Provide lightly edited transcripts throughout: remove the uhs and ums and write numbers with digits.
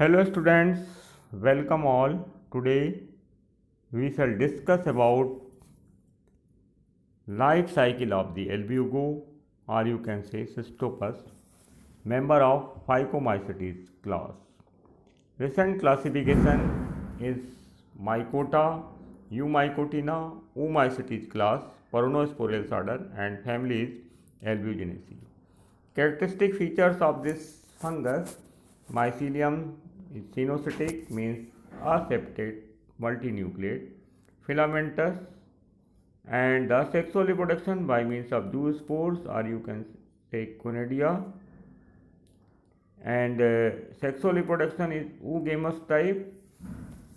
Hello students, welcome all. Today we shall discuss about life cycle of the albugo, or you can say Cystopus, member of Phycomycetes class. Recent classification is Mycota, Eumycotina, Oomycetes class, Peronosporiales order, and family is Albuginacea. Characteristic features of this fungus: mycelium is cenocytic, means aseptate, multinucleate, filamentous, and the sexual reproduction by means of zoospores, or you can say conidia, and sexual reproduction is oogamous type,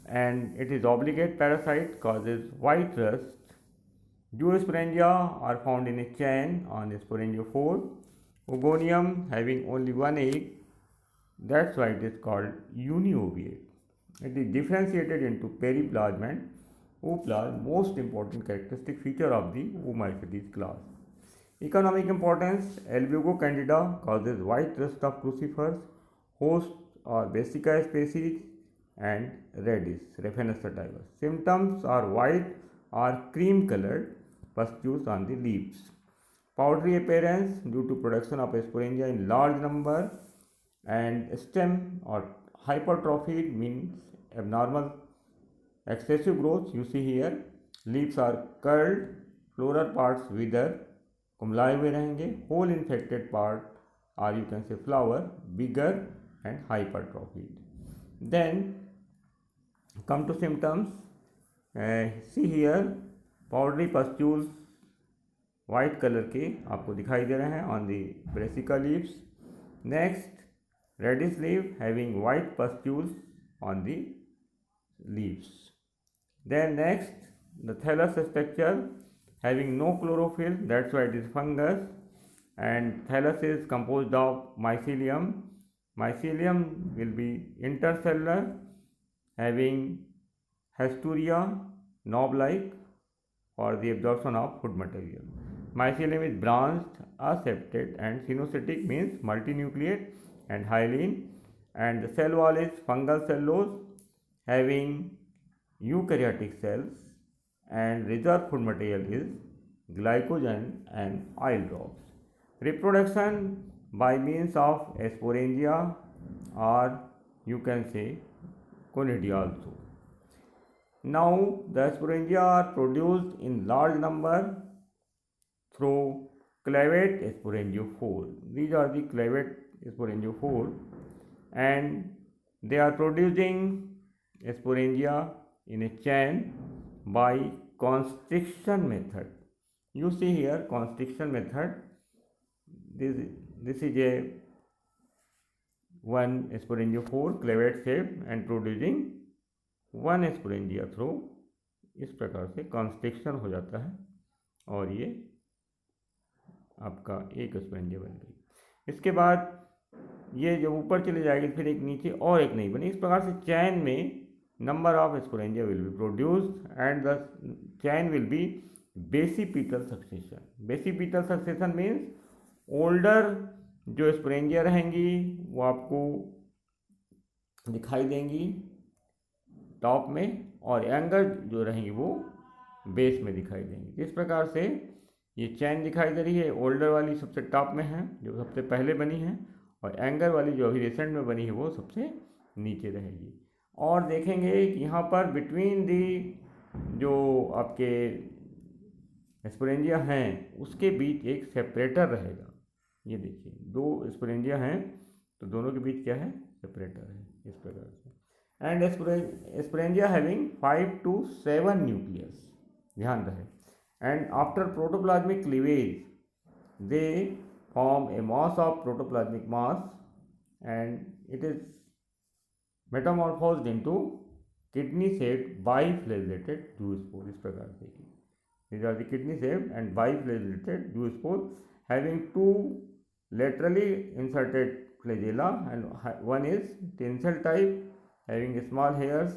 and it is obligate parasite, causes white rust. Zoosporangia are found in a chain on sporangiophore. Ogonium having only one egg, that's why it is called uniovate. It is differentiated into periplasm and ooplasm, most important characteristic feature of the Oomycetes class. Economic importance: Albugo candida causes white rust of crucifers, host or Vesica species, and Radix Raphanus sativus. Symptoms are white or cream colored pustules on the leaves. Powdery appearance due to production of sporangia in large number, and stem or hypertrophy means abnormal excessive growth. You see here leaves are curled, floral parts wither, कुमलाए हुए रहेंगे, whole infected part or you can say flower bigger and hypertrophied. Then come to symptoms. See here powdery pustules white colour के आपको दिखाई दे रहे हैं on the brassica leaves. Next, reddish leaf having white pustules on the leaves. Then next, the thallus structure having no chlorophyll, that's why it is fungus, and thallus is composed of mycelium. Mycelium will be intercellular, having hasturia, knob-like for the absorption of food material. Mycelium is branched, aseptate, and cenocytic means multinucleate and hyaline, and the cell wall is fungal cellulose having eukaryotic cells, and reserve food material is glycogen and oil drops. Reproduction by means of sporangia, or you can say conidia also. Now the sporangia are produced in large number through clavate sporangiophore. These are the clavate sporangiophore, and they are producing sporangia in a chain by constriction method. You see here constriction method. This is a one sporangiophore clavate shape and producing one sporangia through. इस प्रकार से constriction हो जाता है और ये आपका एक स्पोरेंजिया बन गई. इसके बाद ये जब ऊपर चले जाएगी फिर एक नीचे और एक नहीं बनी. इस प्रकार से चैन में number of sporangia will be produced and the chain will be basipetal succession. Basipetal succession means older जो sporangia रहेंगी वो आपको दिखाई देंगी टॉप में, और younger जो रहेंगी वो बेस में दिखाई देंगी. इस प्रकार से ये चैन दिखाई दे रही है. ओल्डर वाली सबसे टॉप में है जो सबसे पहले बनी है, और एंगर वाली जो अभी रिसेंट में बनी है वो सबसे नीचे रहेगी. और देखेंगे कि यहाँ पर बिटवीन दी जो आपके स्पोरेंजिया हैं उसके बीच एक सेपरेटर रहेगा. ये देखिए दो स्पोरेंजिया हैं तो दोनों के बीच क्या है, सेपरेटर है. इस प्रकार से. And sporangia having 5 to 7 nucleus, ध्यान रहे. And after protoplasmic cleavage they form A mass of protoplasmic mass, and it is metamorphosed into kidney shaped biflagellated zoospore. इस प्रकार से these are the kidney shaped and biflagellated zoospore having two laterally inserted flagella, and one is tensile type having small hairs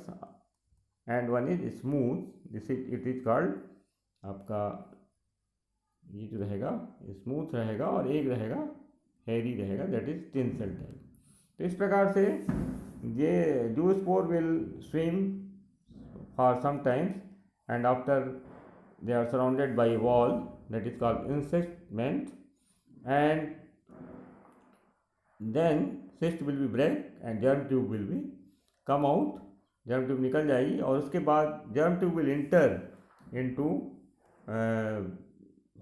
and one is smooth. This is it is called आपका ये जो रहेगा smooth रहेगा और एक रहेगा हेरी रहेगा, दैट इज टेंसल टाइप. तो इस प्रकार से ये zoospore will swim for some time, and after they are surrounded by a wall that is called insectment, and then cyst will be break and germ tube will be come out. germ tube निकल जाएगी और उसके बाद germ tube will enter into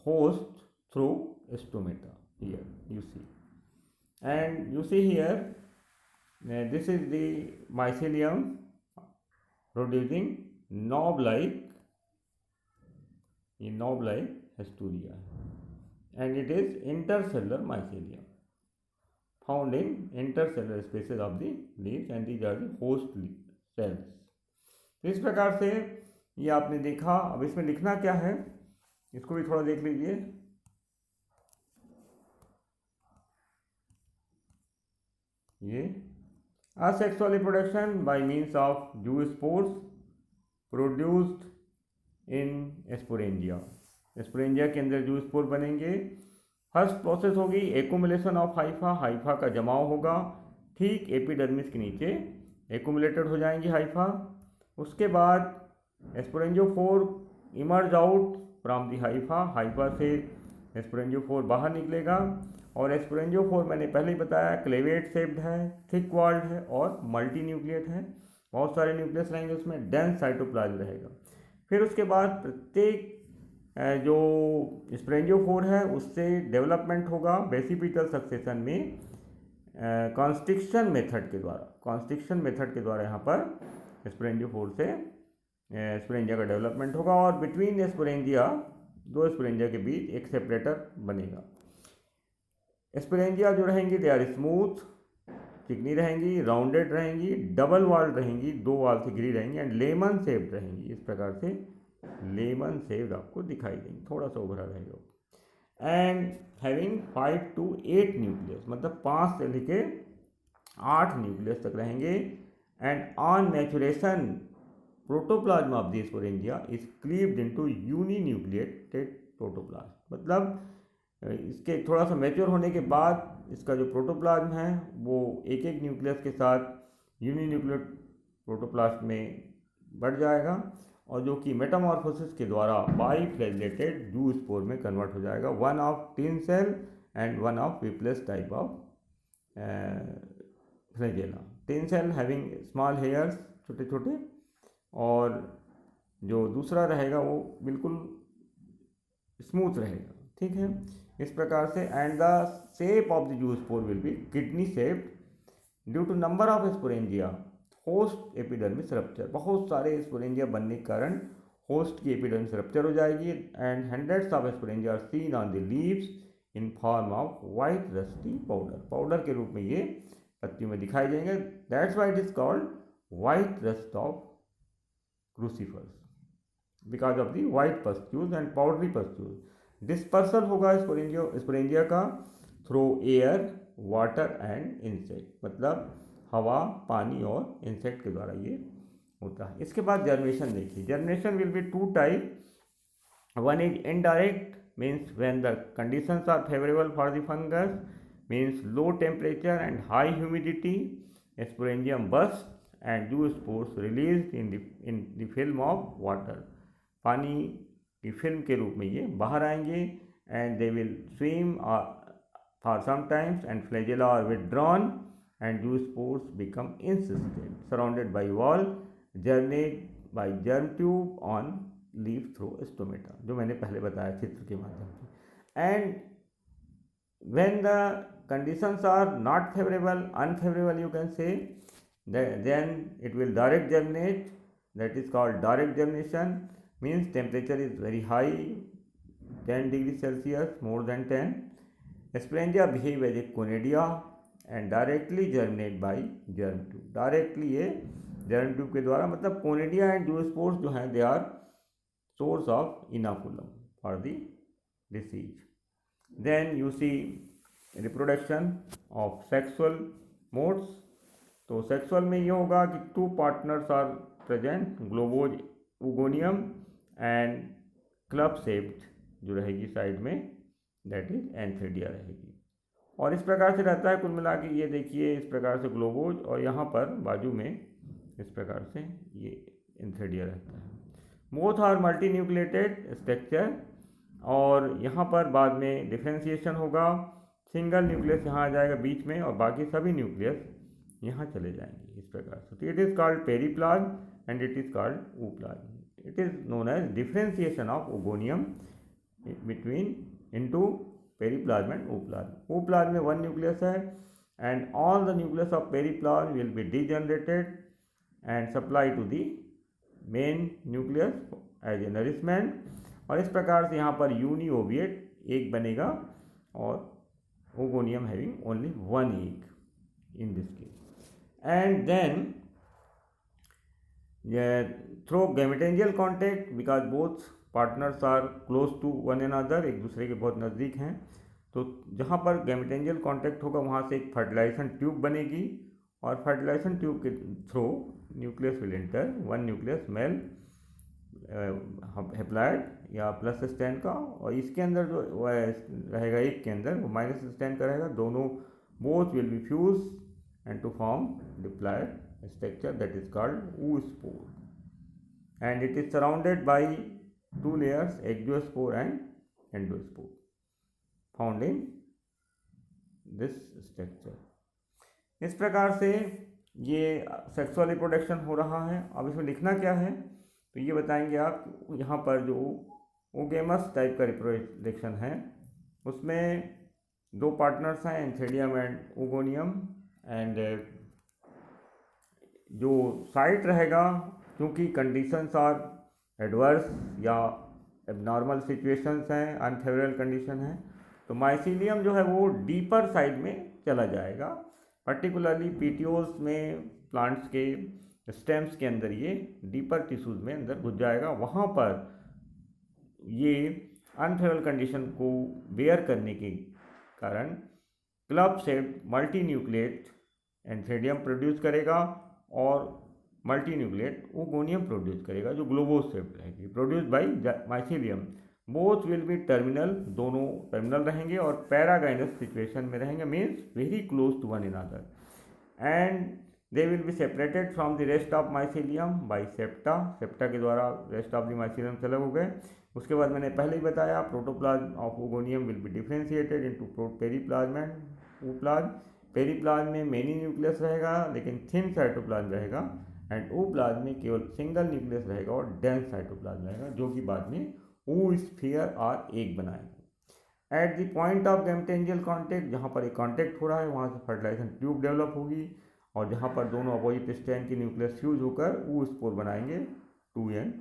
host through stomata. Here you see, and you see here this is the mycelium producing knob-like Hesperia, and it is intercellular mycelium found in intercellular spaces of the leaves, and these are the host cells. तो इस प्रकार से ये आपने देखा. अब इसमें लिखना क्या है इसको भी थोड़ा देख लीजिए. ये asexual reproduction by means of zoospores produced in sporangia. sporangia के अंदर zoospore बनेंगे. फर्स्ट प्रोसेस होगी एक्यूमुलेशन ऑफ हाइफा. हाइफा का जमाव होगा ठीक एपिडर्मिस के नीचे, एक्यूमुलेटेड हो जाएंगी हाइफा. उसके बाद sporangiophore emerge out from the Haifa. Haifa से स्पोरेंजियोफोर बाहर निकलेगा, और स्पोरेंजियोफोर मैंने पहले ही बताया क्लेवेट शेप्ड है, थिक वॉल्ड है और मल्टी न्यूक्लिएट है. बहुत सारे न्यूक्लियस रहेंगे उसमें, डेंस साइटोप्लाज्म रहेगा. फिर उसके बाद प्रत्येक जो स्पोरेंजियोफोर है उससे डेवलपमेंट होगा बेसिपिटल सक्सेशन में कॉन्स्ट्रिक्शन मेथड के द्वारा. यहाँ पर स्पोरेंजियोफोर से स्पोरेंजिया का डेवलपमेंट होगा, और बिटवीन स्पोरेंजिया, दो स्पोरेंजिया के बीच एक सेपरेटर बनेगा. स्पोरेंजिया जो रहेंगी दे आर स्मूथ, चिकनी रहेंगी, राउंडेड रहेंगी, डबल वाल रहेंगी, दो वाल से घिरी रहेंगी, एंड लेमन शेप्ड रहेंगी. इस प्रकार से लेमन शेप्ड आपको दिखाई देंगी, थोड़ा सा उभरा रहेगा. एंड हैविंग 5 to 8 न्यूक्लियस, मतलब 5 से लेके 8 न्यूक्लियस तक रहेंगे. And on maturation protoplasm of the sporangia is cleaved into uninucleated protoplasm. मतलब इसके थोड़ा सा मैच्योर होने के बाद इसका जो प्रोटोप्लाज्म है वो एक एक न्यूक्लियस के साथ यूनिन्यूक्लिएट प्रोटोप्लाज्म में बढ़ जाएगा, और जो कि मेटामॉर्फोसिस के द्वारा बाइफ्लैजेलेटेड जूस्पोर में कन्वर्ट हो जाएगा. One of tinsel and one of whiplash type of flagella. Tinsel having small hairs, छोटे छोटे, और जो दूसरा रहेगा वो बिल्कुल स्मूथ रहेगा. ठीक है, इस प्रकार से. And the shape of the zoospore will be kidney shaped due to number of sporangia. Host epidermis rupture, बहुत सारे स्पोरेंजिया बनने के कारण होस्ट की एपिडर्मिस रप्चर हो जाएगी. And hundreds of sporangia are seen on the leaves in form of white rusty powder के रूप में ये पत्तियों में दिखाई देंगे. That's why it is called white rust of crucifers, because of the white pustules and powdery pustules. Dispersal होगा sporangia का through air, water and insect, मतलब हवा, पानी और इंसेक्ट के द्वारा ये होता है. इसके बाद जर्मिनेशन देखिए. Germination will be 2 type. One is indirect, means when the conditions are favourable for the fungus, means low temperature and high humidity, sporangium burst and zoospores released in the film of water. पानी की फिल्म के रूप में ये बाहर आएंगे, and they will swim for some times, and flagella are withdrawn, and zoospores become insistent, surrounded by wall, germinate by germ tube on leaf through stomata, जो मैंने पहले बताया चित्र के माध्यम से. And when the conditions are not favorable, unfavorable you can say, then it will direct germinate. That is called direct germination. Means temperature is very high, 10 degrees Celsius, more than 10. Sporangia behave as a conidia and directly germinate by germ tube. Directly ये germ tube के द्वारा, मतलब conidia and zoospores जो हैं they are source of inoculum for the disease. Then you see reproduction of sexual modes. तो sexual में ये होगा कि 2 partners are present, globose oogonium and club shaped जो रहेगी साइड में, दैट इज एंथेरिया रहेगी. और इस प्रकार से रहता है कुल मिला के। ये देखिए इस प्रकार से ग्लोबोज, और यहाँ पर बाजू में इस प्रकार से ये एंथेडिया रहता है। Both are multinucleated structure, और यहाँ पर बाद में डिफ्रेंसिएशन होगा। सिंगल न्यूक्लियस यहाँ आ जाएगा बीच में, और बाकी सभी न्यूक्लियस यहाँ चले जाएंगे इस प्रकार से। तो it is called periplasm and it is called ooplasm. It is known as differentiation of oogonium between into periplasm and ooplasm. Ooplasm में वन न्यूक्लियस है, and all the nucleus of periplasm will be degenerated and supply to the main nucleus as a nourishment. और इस प्रकार से यहाँ पर यूनिओविएट एक बनेगा, और oogonium having only one egg in this case. And then through gametangial contact, because both partners are close to one another, एक दूसरे के बहुत नज़दीक हैं, तो जहाँ पर गैमेटेंजियल कॉन्टैक्ट होगा वहाँ से एक फर्टिलाइजेशन ट्यूब बनेगी, और फर्टिलाइजेशन ट्यूब के through nucleus will enter, one nucleus male haploid या प्लस स्टैंड का, और इसके अंदर जो रहेगा एक के अंदर वो माइनस स्टैंड का रहेगा। दोनों both will be fuse and to form diploid structure that is called oospore, and it is surrounded by two layers, ecdyspore and endospore, found in this structure। इस प्रकार से ये सेक्सुअल रिप्रोडक्शन हो रहा है। अब इसमें लिखना क्या है तो ये बताएंगे आप। यहाँ पर जो ओगेमस टाइप का रिप्रोडक्शन है उसमें दो पार्टनर्स हैं, एंथेडियम एंड ओगोनियम, एंड जो साइट रहेगा, क्योंकि कंडीशंस आर एडवर्स या एबनॉर्मल सिचुएशंस हैं, अनफेवरेबल कंडीशन है, तो माइसीलियम जो है वो डीपर साइड में चला जाएगा। पर्टिकुलरली पीटीओस में प्लांट्स के स्टेम्स के अंदर ये डीपर टिश्यूज में अंदर घुस जाएगा। वहाँ पर ये अनफेवरेबल कंडीशन को बेयर करने के कारण club shaped multi nucleate antheridium produce करेगा, और मल्टी न्यूक्लिएट ओगोनियम प्रोड्यूस करेगा जो ग्लोबोज शेप्ड रहेगी, produce by mycelium. Both will be terminal, दोनों टर्मिनल रहेंगे और पैरागाइनस सिचुएशन में रहेंगे, means very close to one another, and they will be separated from the rest of mycelium by septa. Septa के द्वारा rest of the mycelium से अलग हो गए। उसके बाद मैंने पहले ही बताया protoplasm of oogonium will be differentiated into periplasm and ooplasm. Periplasm में मेनी न्यूक्लियस रहेगा लेकिन थिन साइटोप्लाज्म रहेगा, एंड ooप्लाज्म में केवल सिंगल न्यूक्लियस रहेगा और डेंस साइटोप्लाज्म रहेगा, जो कि बाद में ooस्फीयर और एग बनाएगा। At the point of gametangial contact, जहाँ पर एक कॉन्टैक्ट हो रहा है वहाँ से फर्टिलाइजेशन ट्यूब डेवलप होगी, और जहाँ पर दोनों अपोजिट स्ट्रैंड की न्यूक्लियस फ्यूज होकर ooस्पोर बनाएंगे 2n,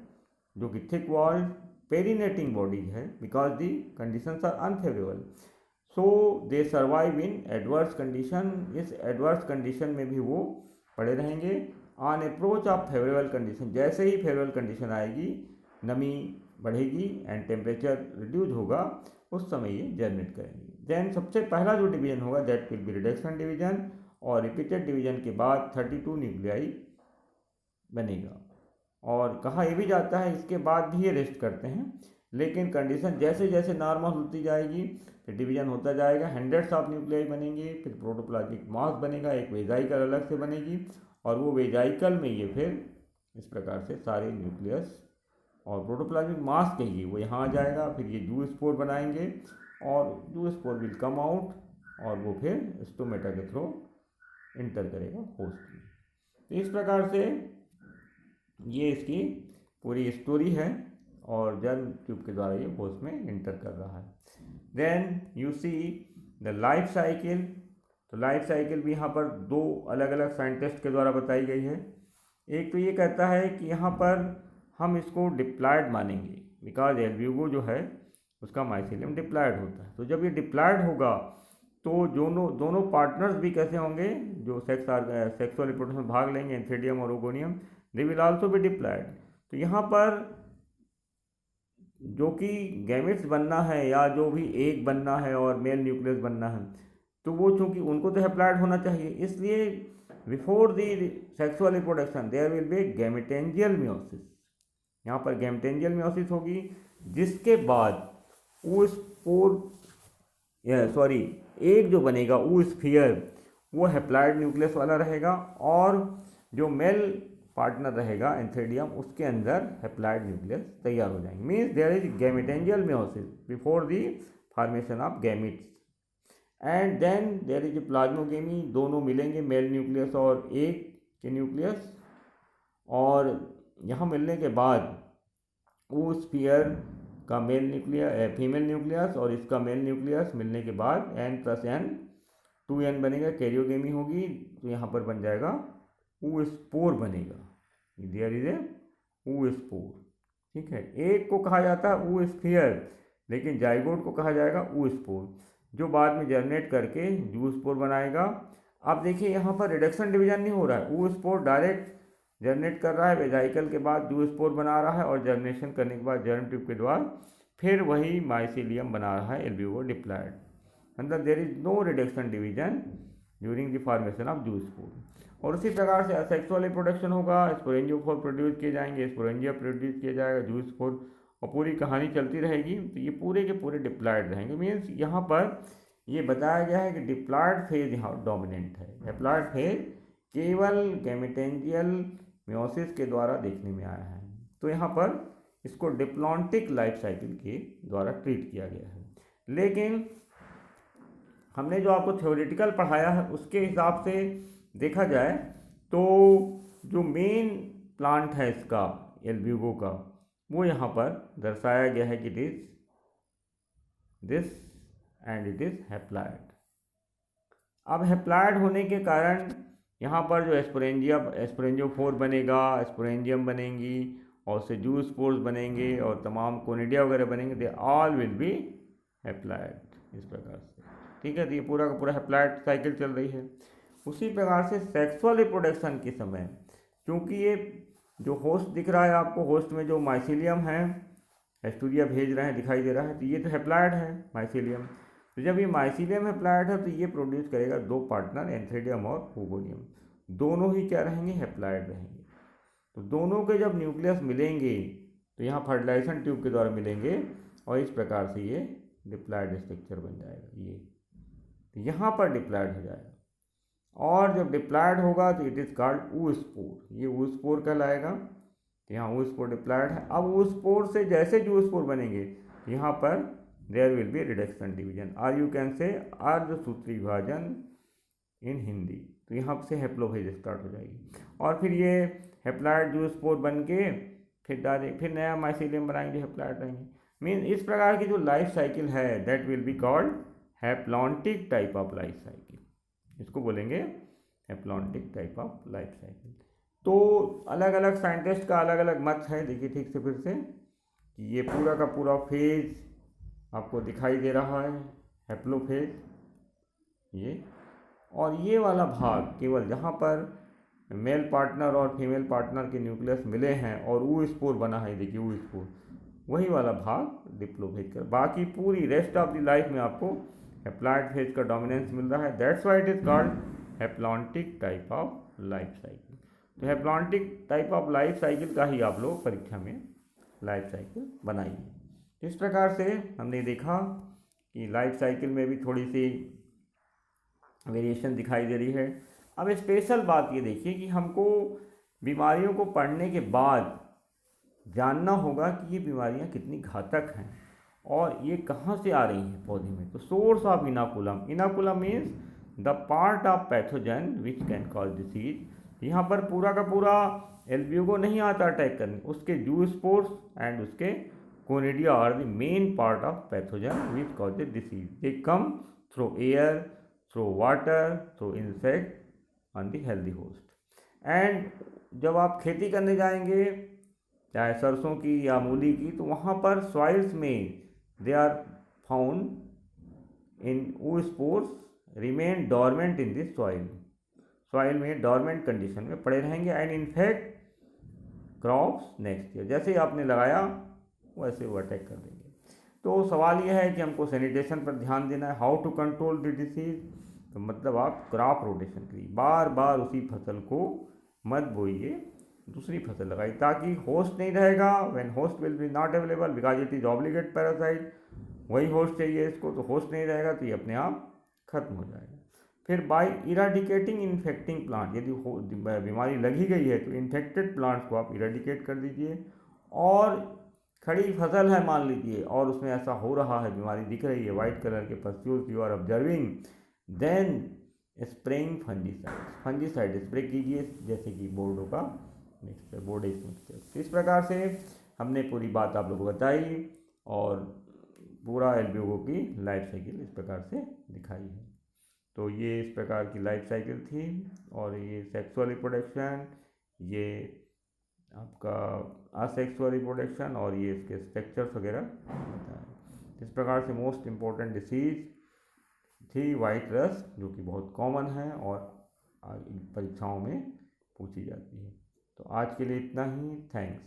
जो कि थिक वॉल्ड पेरिनेटिंग बॉडीज है, because the conditions are unfavourable, so they survive in adverse condition. इस एडवर्स कंडीशन में भी वो पड़े रहेंगे। On approach of favourable condition, जैसे ही फेवरेबल कंडीशन आएगी, नमी बढ़ेगी एंड टेम्परेचर रिड्यूज होगा, उस समय ये जर्मिनेट करेंगे। देन सबसे पहला जो डिवीजन होगा that will be reduction division, और रिपीटेड डिवीजन के बाद 32 न्यूक्लियाई बनेगा। और कहा यह भी जाता है इसके बाद भी ये रेस्ट करते हैं, लेकिन कंडीशन जैसे जैसे नॉर्मल होती जाएगी फिर डिवीजन होता जाएगा, हंड्रेड्स ऑफ न्यूक्लियाई बनेंगे, फिर प्रोटोप्लाज्मिक मास बनेगा, एक वेजाइकल अलग से बनेगी, और वो वेजाइकल में ये फिर इस प्रकार से सारे न्यूक्लियस और प्रोटोप्लाज्मिक मास कहिए वो यहाँ आ जाएगा। फिर ये जूस्पोर बनाएंगे और जूस्पोर विल कम आउट, और वो फिर स्टोमेटा के थ्रू इंटर करेगा होस्ट में। तो इस प्रकार से ये इसकी पूरी स्टोरी है, और जर्म ट्यूब के द्वारा ये होस्ट में इंटर कर रहा है। Then you see the life cycle. तो लाइफ साइकिल भी यहाँ पर दो अलग अलग साइंटिस्ट के द्वारा बताई गई है। एक तो ये कहता है कि यहाँ पर हम इसको डिप्लॉयड मानेंगे, बिकॉज एल्ब्यूगो जो है उसका माइसीलियम डिप्लॉयड होता है। तो जब ये डिप्लॉयड होगा तो दोनों पार्टनर्स भी कैसे होंगे, जो सेक्सुअल रिप्रोडक्शन में भाग लेंगे, एंथेडियम और oogonium, they will also be diploid. तो यहाँ पर जो कि गैमेट्स बनना है या जो भी एग बनना है और मेल न्यूक्लियस बनना है, तो वो चूँकि उनको तो हैप्लॉयड होना चाहिए, इसलिए before the sexual reproduction there will be gametangial meiosis. यहाँ पर गैमेटेंजियल मियोसिस होगी, जिसके बाद oospore सॉरी, एक जो बनेगा वो स्फीयर वो हैप्लॉइड न्यूक्लियस वाला रहेगा, और जो मेल पार्टनर रहेगा एंथ्रेडियम उसके अंदर हैप्लॉइड न्यूक्लियस तैयार हो जाएंगे। Means there is gametangial meiosis before the formation of gametes, and then there is plasmogamy, दोनों मिलेंगे मेल न्यूक्लियस और एक के न्यूक्लियस, और यहाँ मिलने के बाद वो स्फीयर का मेल न्यूक्लियस फीमेल न्यूक्लियस और इसका मेल न्यूक्लियस मिलने के बाद n+n 2n बनेगा, कैरियोगेमी होगी, तो यहाँ पर बन जाएगा ऊ स्पोर बनेगा, देयर इज ए ऊ स्पोर। ठीक है, एक को कहा जाता है ऊ स्फीयर, लेकिन जाइगोट को कहा जाएगा ऊ स्पोर, जो बाद में जर्मिनेट करके जू स्पोर बनाएगा। अब देखिए यहाँ पर रिडक्शन डिवीजन नहीं हो रहा है, ऊ स्पोर डायरेक्ट जर्मिनेट कर रहा है, वेजाइकल के बाद जू स्पोर बना रहा है, और जर्मिनेशन करने के बाद जर्म ट्यूब के द्वारा फिर वही माइसीलियम बना रहा है एल्ब्यूगो डिप्लॉयड, मतलब there is no reduction division during the formation of zoospore. और उसी प्रकार से असेक्सुअल रिप्रोडक्शन होगा, स्पोरेंजियोफोर प्रोड्यूस किए जाएंगे, स्पोरेंजिया प्रोड्यूस किया जाएगा, जू स्पोर, और पूरी कहानी चलती रहेगी। तो ये पूरे के पूरे डिप्लॉयड रहेंगे। मीन्स यहाँ पर ये बताया गया है कि डिप्लॉयड फेज यहाँ डोमिनेंट है, डिप्लॉयड फेज केवल गैमेटेंजियल मेयोसिस के द्वारा देखने में आया है, तो यहाँ पर इसको डिप्लॉन्टिक लाइफ साइकिल के द्वारा ट्रीट किया गया है। लेकिन हमने जो आपको थ्योरेटिकल पढ़ाया है उसके हिसाब से देखा जाए तो जो मेन प्लांट है इसका एल्ब्यूगो का, वो यहाँ पर दर्शाया गया है कि this and it is haploid. अब हैप्लॉयड होने के कारण यहाँ पर जो एस्पोरेंजियोफोर बनेगा, स्पोरेंजियम बनेंगी, और उससे जू स्पोर्स बनेंगे, और तमाम कोनिडिया वगैरह बनेंगे, they all will be haploid, इस प्रकार से। ठीक है, तो ये पूरा का पूरा हैप्लॉयड साइकिल चल रही है। उसी प्रकार से सेक्सुअल रिप्रोडक्शन के समय, क्योंकि ये जो होस्ट दिख रहा है आपको, होस्ट में जो माइसीलियम है, एस्टूरिया भेज रहे हैं, दिखाई दे रहा है, तो ये तो हैप्लॉयड है माइसीलियम। तो जब ये माइसीलियम हैप्लॉयड है तो ये प्रोड्यूस करेगा दो पार्टनर, एंथ्रेडियम और हुगोनियम, दोनों ही क्या रहेंगे, हैप्लॉयड रहेंगे। तो दोनों के जब न्यूक्लियस मिलेंगे तो यहाँ फर्टिलाइजेशन ट्यूब के द्वारा मिलेंगे, और इस प्रकार से ये डिप्लॉयड स्ट्रक्चर बन जाएगा। ये तो यहाँ पर डिप्लॉयड हो जाएगा, और जब डिप्लॉयड होगा तो इट इज़ कॉल्ड ऊ स्पोर, ये ऊ स्पोर कहलाएगा। तो यहाँ ऊ स्पोर डिप्लॉयड है। अब ऊ स्पोर से जैसे जू स्पोर बनेंगे, यहाँ पर there will be reduction division, और यू कैन से अर्धसूत्री विभाजन इन हिंदी। तो यहाँ से हैप्लोफेज स्टार्ट हो जाएगी, और फिर ये हैप्लॉयड जू स्पोर बन के फिर नया माइसीलियम बनाएंगे, हैप्लॉयड रहेंगे। मीन इस प्रकार की जो लाइफ साइकिल है that will be called haplontic type of life cycle, इसको बोलेंगे haplontic type of life cycle. तो अलग अलग साइंटिस्ट का अलग अलग मत है। देखिए ठीक से फिर से कि ये पूरा का पूरा फेज आपको दिखाई दे रहा है, हैप्लोफेज ये, और ये वाला भाग केवल जहाँ पर मेल पार्टनर और फीमेल पार्टनर के न्यूक्लियस मिले हैं और ऊ स्पोर बना है, देखिए ऊ स्पोर, वही वाला भाग डिप्लोफेज का। बाकी पूरी रेस्ट ऑफ द लाइफ में आपको हैप्लॉयड फेज का डोमिनेंस मिल रहा है, that's why it is called haplontic type of life cycle. तो haplontic type of life cycle का ही आप लोग परीक्षा में लाइफ साइकिल बनाइए। इस प्रकार से हमने देखा कि लाइफ साइकिल में भी थोड़ी सी वेरिएशन दिखाई दे रही है। अब स्पेशल बात ये देखिए कि हमको बीमारियों को पढ़ने के बाद जानना होगा कि ये बीमारियां कितनी घातक हैं और ये कहाँ से आ रही हैं पौधे में। तो source of inoculum, inoculum means the part of pathogen which can cause disease. यहाँ पर पूरा का पूरा एल्ब्यूगो नहीं आता अटैक करने, उसके जू स्पोर्स एंड उसके conidia are the main part of pathogen which cause disease. They come through air, through water, through insect on the healthy host. And जब आप खेती करने जाएंगे, चाहे सरसों की या मूली की, तो वहाँ पर सॉइल्स में दे आर फाउंड इन ऊ spores remain dormant in this soil, soil में डॉर्मेंट कंडीशन में पड़े रहेंगे and in fact crops next year. जैसे ही आपने लगाया वैसे वो अटैक कर देंगे। तो सवाल यह है कि हमको सैनिटेशन पर ध्यान देना है, how to control the disease. तो मतलब आप क्रॉप रोटेशन करिए, बार बार उसी फसल को मत बोइए, दूसरी फसल लगाइए, ताकि होस्ट नहीं रहेगा। When host will be not available because it is obligate parasite, वही होस्ट चाहिए इसको, तो होस्ट नहीं रहेगा तो ये अपने आप खत्म हो जाएगा। फिर बाय इराडिकेटिंग इन्फेक्टिंग प्लांट, यदि बीमारी लगी गई है तो इन्फेक्टेड प्लांट्स को आप इराडिकेट कर दीजिए। और खड़ी फसल है मान लीजिए और उसमें ऐसा हो रहा है, बीमारी दिख रही है, वाइट कलर के pustules you are observing, then spraying fungicide, fungicide spray कीजिए, जैसे कि बोर्डो का मिक्सचर, बोर्डेज मिक्सचर। इस प्रकार से हमने पूरी बात आप लोगों को बताई और पूरा एल्ब्यूगो की लाइफ साइकिल इस प्रकार से दिखाई है। तो ये इस प्रकार की लाइफ साइकिल थी, और ये सेक्सुअल रिप्रोडक्शन, ये आपका असेक्सुअल रिप्रोडक्शन, और ये इसके स्ट्रक्चर्स वगैरह बताया। इस प्रकार से मोस्ट इम्पॉर्टेंट डिसीज़ थी वाइट रस्ट, जो कि बहुत कॉमन है और परीक्षाओं में पूछी जाती है। तो आज के लिए इतना ही, थैंक्स।